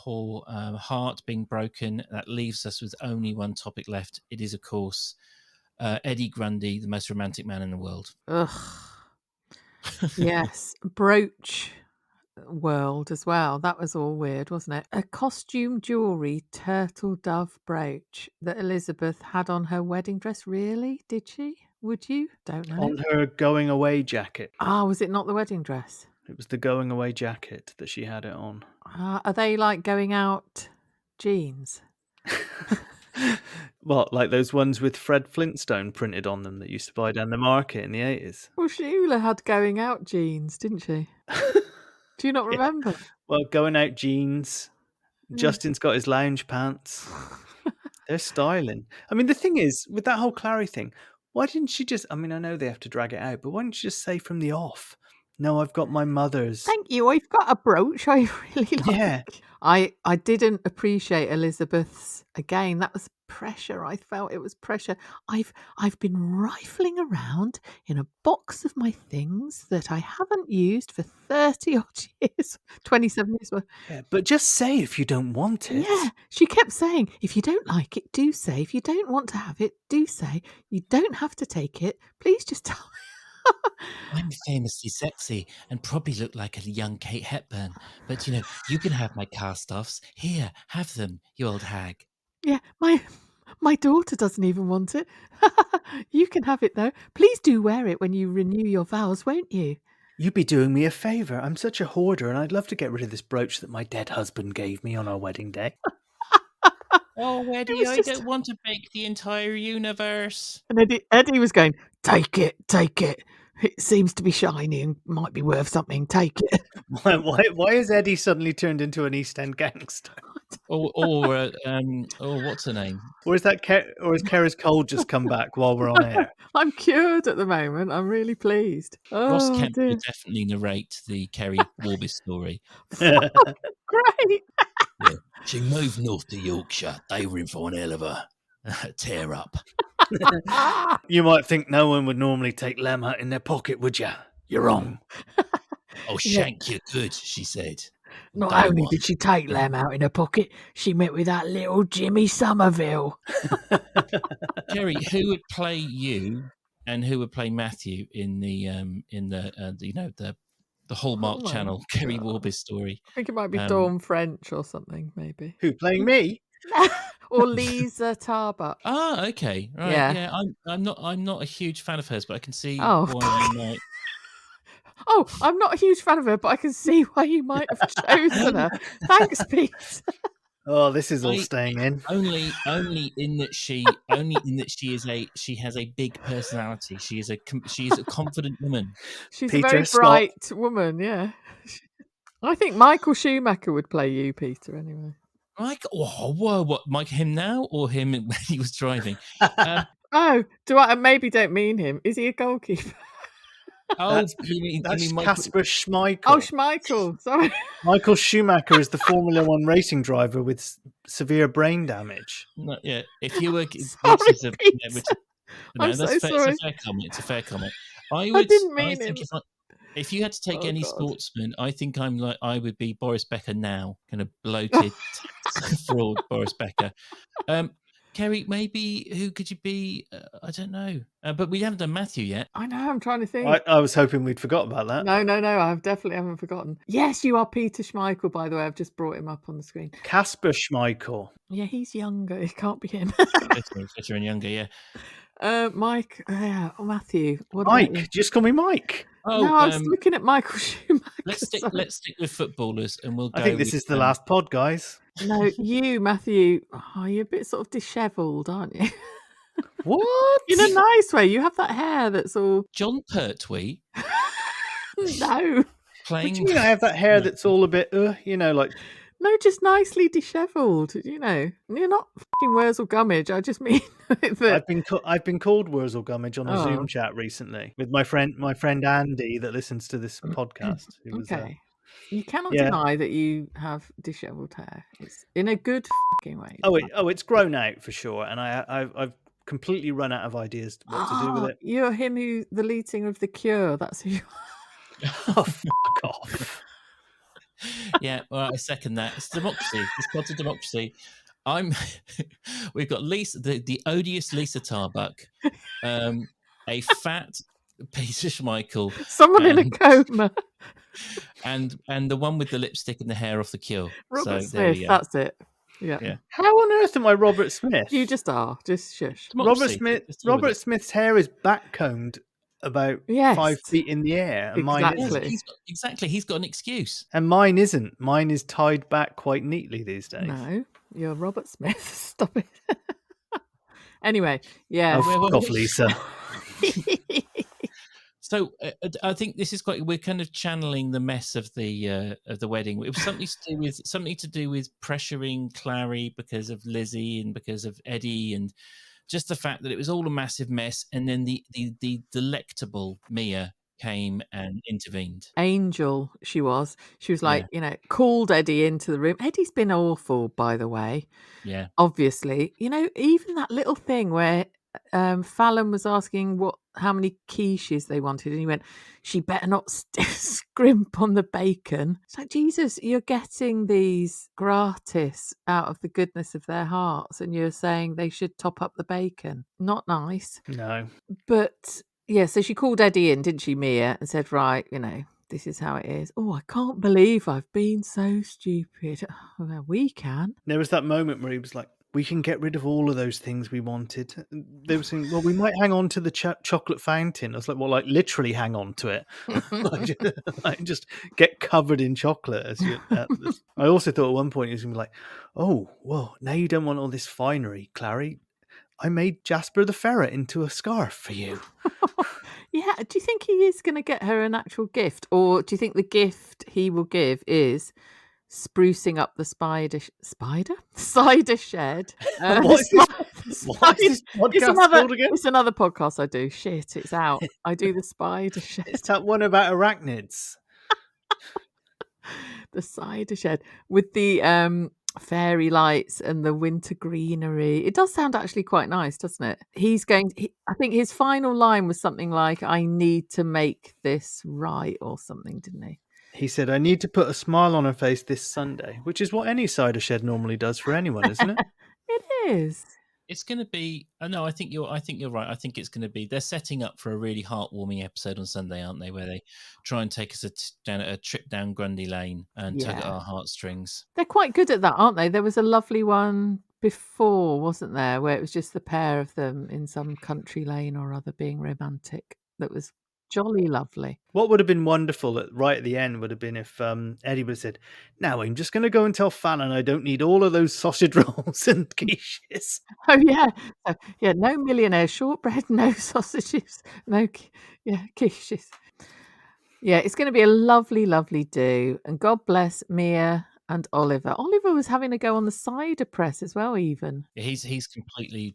heart being broken. That leaves us with only one topic left. It is, of course, Eddie Grundy, the most romantic man in the world. Ugh. Yes, brooch world as well. That was all weird, wasn't it? A costume jewellery turtle dove brooch that Elizabeth had on her wedding dress. Really? Did she? Would you? Don't know. On her going away jacket. Was it not the wedding dress? It was the going away jacket that she had it on. Are they like going out jeans? What, like those ones with Fred Flintstone printed on them that you used to buy down the market in the 80s? Well, Sheila had going out jeans, didn't she? Do you not remember? Well, going out jeans. Justin's got his lounge pants. They're styling. I mean, the thing is, with that whole Clary thing, why didn't she just... I mean, I know they have to drag it out, but why didn't she just say from the off, no, I've got my mother's... Thank you, I've got a brooch I really like. Yeah. I didn't appreciate Elizabeth's... Again, that was pressure. I felt it was pressure. I've been rifling around in a box of my things that I haven't used for 30 odd years, 27 years. Yeah, but just say if you don't want it. Yeah, she kept saying, if you don't like it, do say. If you don't want to have it, do say. You don't have to take it. Please just tell me. I'm famously sexy and probably look like a young Kate Hepburn, but you can have my cast-offs. Here, have them, you old hag. Yeah, my daughter doesn't even want it. You can have it though. Please do wear it when you renew your vows, won't you? You'd be doing me a favour. I'm such a hoarder and I'd love to get rid of this brooch that my dead husband gave me on our wedding day. Oh, Eddie, I don't want to break the entire universe. And Eddie was going, take it, take it. It seems to be shiny and might be worth something. Take it. Why has Eddie suddenly turned into an East End gangster? Or what's her name? Or is Keri's cold just come back while we're on air? I'm cured at the moment. I'm really pleased. Ross Oh, Kemp dear. would definitely narrate the Keri Warbis story. Great. Yeah. She moved north to Yorkshire. They were in for one hell of a tear up. You might think no one would normally take lamb out in their pocket, would you? You're wrong. Oh, shank you good, she said. Not Day only one. did she take Lem out in her pocket, she met with that little Jimmy Somerville. Keri, who would play you, and who would play Matthew in the Hallmark Oh my Channel Keri God. Warbis story? I think it might be Dawn French or something, maybe. Who, playing me? Or Lisa Tarbuck. Ah, okay, right, Yeah. I'm not a huge fan of hers, but I can see Oh. why you might. Oh, I'm not a huge fan of her, but I can see why you might have chosen her. Thanks, Pete. Oh, this is all staying in. Only in that she has a big personality. She is a confident woman. She's Peter, a very Scott. bright woman, yeah. I think Michael Schumacher would play you, Peter, anyway. Mike, what? Mike, him now or him when he was driving? Oh, I maybe don't mean him. Is he a goalkeeper? Oh, That's you mean Michael? Casper Schmeichel. Oh, Schmeichel. Sorry. Michael Schumacher is the Formula One racing driver with severe brain damage. No, yeah, if you were, Sorry, no, I'm that's so fair, sorry. It's a fair comment. It's a fair comment. I didn't mean think him. if you had to take Oh, any God. sportsman, I think I would be Boris Becker now, kind of bloated fraud Boris Becker. Keri, maybe who could you be? I don't know, but we haven't done Matthew yet. I know. I'm trying to think. I was hoping we'd forgot about that. No. I definitely haven't forgotten. Yes, you are Peter Schmeichel, by the way. I've just brought him up on the screen. Casper Schmeichel. Yeah, he's younger. It can't be him. Fitter and younger, yeah. Mike, Matthew. What about you? Mike, just call me Mike. Oh, No, I was looking at Michael Schumacher. let's stick with footballers, and we'll go. I think this is the last pod, guys. No, you, Matthew. Oh, you're a bit sort of dishevelled, aren't you? What? In a nice way. You have that hair that's all. John Pertwee. No. What Playing. do you mean I have that hair that's all a bit, like... No, just nicely dishevelled, You're not fucking Wurzel Gummidge. I just mean that... I've been called Wurzel Gummidge on a Zoom chat recently with my friend Andy that listens to this podcast. Okay. You cannot deny that you have dishevelled hair. It's in a good fucking way. It's grown out for sure, and I've completely run out of ideas what to do with it. You're him the lead singer of The Cure. That's who you are. Oh, fuck off. Yeah, well, I second that. It's democracy. It's pod's a democracy. We've got Lisa, the odious Lisa Tarbuck, a fat Peter Schmeichel, someone in a coma, and the one with the lipstick and the hair off The Cure. Robert Smith. That's it. Yeah. How on earth am I Robert Smith? You just are. Just shush. Democracy. Robert Smith's hair is backcombed about 5 feet in the air, and mine isn't. Exactly. He's got an excuse, and mine isn't. Mine is tied back quite neatly these days. No, you're Robert Smith. Stop it. Anyway, yeah. Oh, fuck off, Lisa. So I think this is we're kind of channeling the mess of the wedding. It was something to do with pressuring Clary because of Lizzie and because of Eddie, and just the fact that it was all a massive mess. And then the delectable Mia came and intervened. Angel, she was like, called Eddie into the room. Eddie's been awful, by the way. Yeah. Obviously, even that little thing where Fallon was asking how many quiches they wanted, and he went, she better not scrimp on the bacon. It's like, Jesus, you're getting these gratis out of the goodness of their hearts, and you're saying they should top up the bacon. Not nice. No. But yeah, so she called Eddie in, didn't she, Mia, and said, right, this is how it is. Oh, I can't believe I've been so stupid. Well, we can. There was that moment where he was like, we can get rid of all of those things we wanted. They were saying, well, we might hang on to the chocolate fountain. I was like, well, like literally hang on to it. just get covered in chocolate. I also thought at one point he was going to be like, oh, well, now you don't want all this finery, Clary. I made Jasper the Ferret into a scarf for you. Yeah, do you think he is going to get her an actual gift? Or do you think the gift he will give is sprucing up the cider shed? What is this? What is this It's podcast called again? another podcast I do. Shit, it's out. I do the spider shed. It's that one about arachnids. The cider shed with the fairy lights and the winter greenery. It does sound actually quite nice, doesn't it? I think his final line was something like, "I need to make this right," or something, didn't he? He said, "I need to put a smile on her face this Sunday," which is what any cider shed normally does for anyone, isn't it? It is. It's going to be. No, I think you're right. I think it's going to be. They're setting up for a really heartwarming episode on Sunday, aren't they? Where they try and take us down a trip down Grundy Lane and tug at our heartstrings. They're quite good at that, aren't they? There was a lovely one before, wasn't there, where it was just the pair of them in some country lane or other being romantic. That was jolly lovely. What would have been wonderful right at the end would have been if Eddie would have said, "Now I'm just going to go and tell Fallon I don't need all of those sausage rolls and quiches." Oh yeah, no millionaire shortbread, no sausages, no quiches. Yeah, it's going to be a lovely, lovely do, and God bless Mia and Oliver. Oliver was having to go on the cider press as well, even. He's completely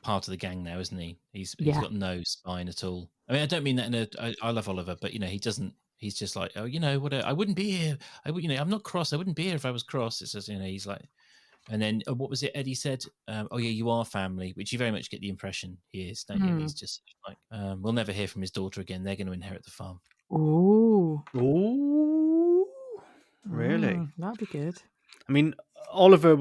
part of the gang now, isn't he? He's got no spine at all. I mean, I don't mean that I love Oliver, but he doesn't. He's just like, oh, what? I wouldn't be here. I'm not cross. I wouldn't be here if I was cross. It's just, he's like, and then what was it? Eddie said, "Oh yeah, you are family," which you very much get the impression he is, don't you? He's just like, we'll never hear from his daughter again. They're going to inherit the farm. Ooh, Really? That'd be good. I mean, Oliver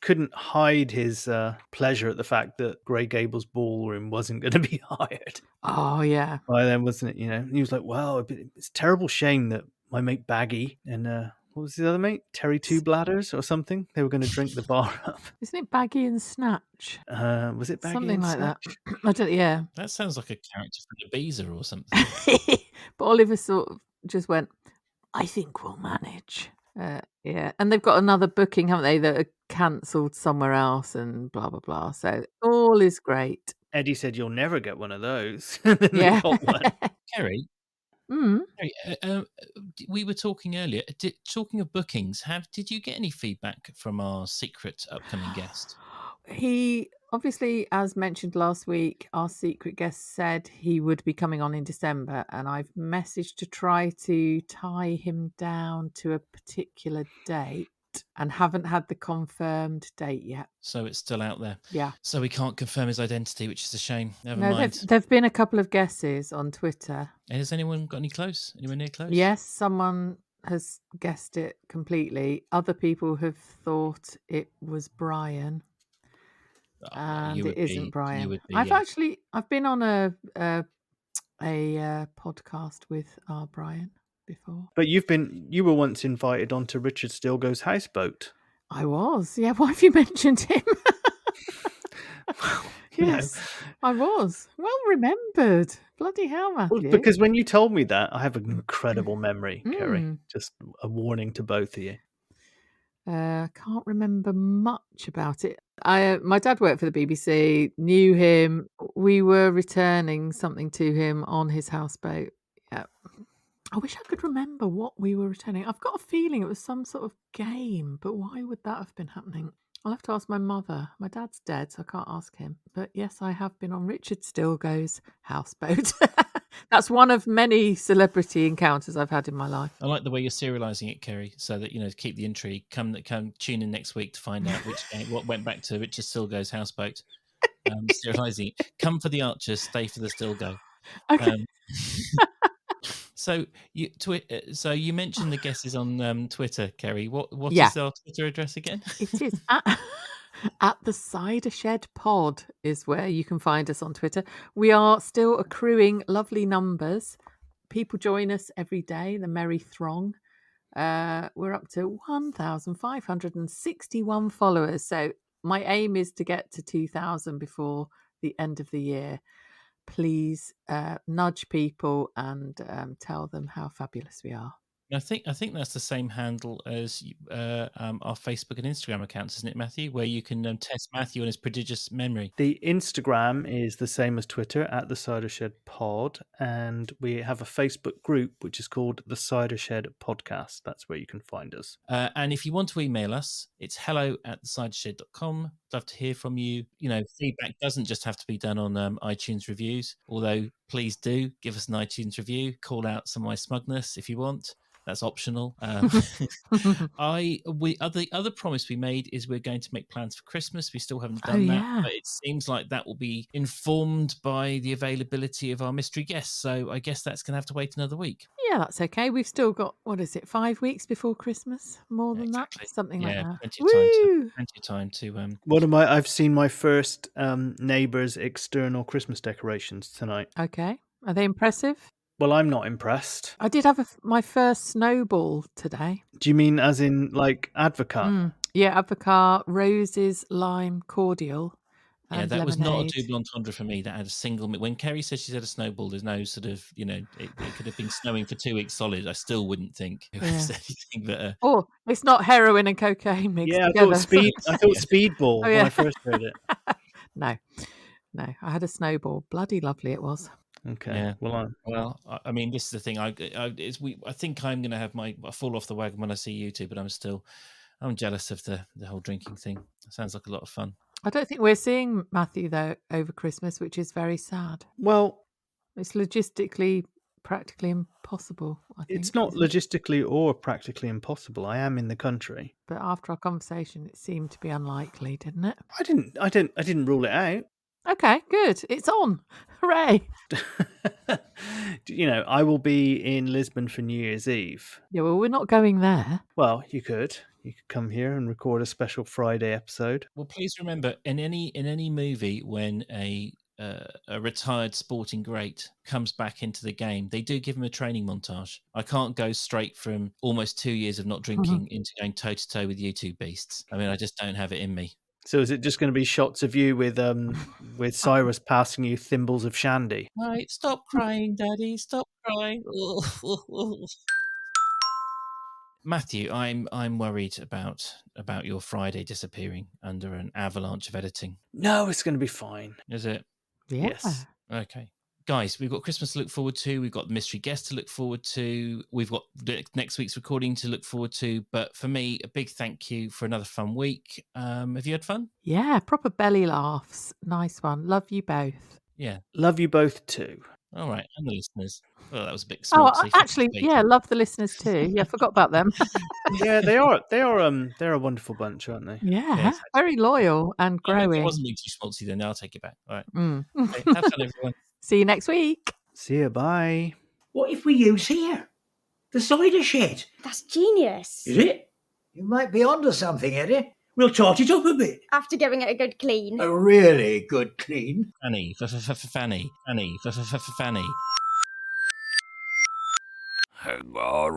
couldn't hide his pleasure at the fact that Grey Gables ballroom wasn't going to be hired. Oh yeah. By then, wasn't it? He was like, "Wow, it's a terrible shame that my mate Baggy and what was the other mate, Terry Two Bladders or something? They were going to drink the bar up." Isn't it Baggy and Snatch? Was it Baggy Something and like Snatch? that. I don't. Yeah. That sounds like a character from Ibiza or something. But Oliver sort of just went, "I think we'll manage." Yeah, and they've got another booking, haven't they, that are cancelled somewhere else and blah blah blah. So all is great. Eddie said, "You'll never get one of those." And then Yeah. they got one. Kerry, we were talking earlier. Talking of bookings, did you get any feedback from our secret upcoming guest? He obviously, as mentioned last week, our secret guest said he would be coming on in December, and I've messaged to try to tie him down to a particular date and haven't had the confirmed date yet. So it's still out there. Yeah. So we can't confirm his identity, which is a shame. Never No, mind. there've been a couple of guesses on Twitter. And has anyone got anyone near close? Yes, someone has guessed it completely. Other people have thought it was Brian. And it isn't Brian. I've been on a podcast with our Brian before. But you were once invited onto Richard Stilgoe's houseboat. I was. Yeah, why have you mentioned him? Yes, I was. Well remembered. Bloody hell, Matthew. Well, because when you told me that, I have an incredible memory, Keri. Just a warning to both of you. Can't remember much about it. My dad worked for the BBC, knew him. We were returning something to him on his houseboat. Yeah. I wish I could remember what we were returning. I've got a feeling it was some sort of game, but why would that have been happening? I'll have to ask my mother. My dad's dead, so I can't ask him. But yes, I have been on Richard Stilgoe's houseboat. That's one of many celebrity encounters I've had in my life. I like the way you're serialising it, Keri, so that to keep the intrigue. Come tune in next week to find out what went back to Richard Stilgoe's houseboat. Serialising it. Come for the Archers, stay for the Stilgoe. Okay. So you mentioned the guesses on Twitter, Keri. What is our Twitter address again? It is at the Cider Shed Pod is where you can find us on Twitter. We are still accruing lovely numbers. People join us every day, the merry throng. We're up to 1,561 followers. So my aim is to get to 2,000 before the end of the year. Please nudge people and tell them how fabulous we are. I think that's the same handle as our Facebook and Instagram accounts, isn't it, Matthew? Where you can test Matthew on his prodigious memory. The Instagram is the same as Twitter, at the Cider Shed Pod, and we have a Facebook group which is called the Cider Shed Podcast. That's where you can find us. And if you want to email us, it's hello@thecidershed.com. Love to hear from you. You know, feedback doesn't just have to be done on iTunes reviews, although please do give us an iTunes review. Call out some of my smugness if you want. That's optional. The other promise we made is we're going to make plans for Christmas. We still haven't done that, but it seems like that will be informed by the availability of our mystery guests. So I guess that's going to have to wait another week. Yeah, that's okay. We've still got, 5 weeks before Christmas? More than that? Something like that. Plenty of time to I've seen my first neighbour's external Christmas decorations tonight. Okay. Are they impressive? Well, I'm not impressed. I did have my first snowball today. Do you mean as in like Advocaat? Yeah, Advocaat, roses, lime, cordial. Yeah, that lemonade. was not a double entendre for me. That had a single. When Keri said she said a snowball, there's no sort of, it could have been snowing for 2 weeks solid. I still wouldn't think it was anything that. Oh, it's not heroin and cocaine mixed together. I thought speedball when I first heard it. No, I had a snowball. Bloody lovely it was. Okay. Yeah. Well, I mean, this is the thing. I think I'm going to have I fall off the wagon when I see you two, but I'm jealous of the whole drinking thing. It sounds like a lot of fun. I don't think we're seeing Matthew though over Christmas, which is very sad. Well, it's logistically practically impossible. I think it's not logistically or practically impossible. I am in the country. But after our conversation, it seemed to be unlikely, didn't it? I didn't rule it out. Okay, good. It's on. Hooray. I will be in Lisbon for New Year's Eve. Yeah, well, we're not going there. Well, you could come here and record a special Friday episode. Well, please remember, in any movie when a retired sporting great comes back into the game, they do give him a training montage. I can't go straight from almost 2 years of not drinking into going toe to toe with you two beasts. I mean, I just don't have it in me. So is it just going to be shots of you with Cyrus passing you thimbles of shandy? Right, stop crying, Daddy. Stop crying. Matthew, I'm worried about your Friday disappearing under an avalanche of editing. No, it's going to be fine. Is it? Yeah. Yes. Okay. Guys, we've got Christmas to look forward to. We've got the mystery guest to look forward to. We've got next week's recording to look forward to. But for me, a big thank you for another fun week. Have you had fun? Yeah, proper belly laughs. Nice one. Love you both. Yeah. Love you both too. All right. And the listeners. Well, that was a bit Oh, schmaltzy. actually, yeah, love the listeners too. Yeah, forgot about them. Yeah, they are. They're a wonderful bunch, aren't they? Yeah, very loyal and growing. It wasn't being too schmaltzy then. I'll take it back. All right. Okay, have fun, everyone. See you next week. See you. Bye. What if we use here? The Cider Shed. That's genius. Is it? You might be onto something, Eddie. We'll tart it up a bit. After giving it a good clean. A really good clean. Fanny. Fanny. Fanny. Hang on.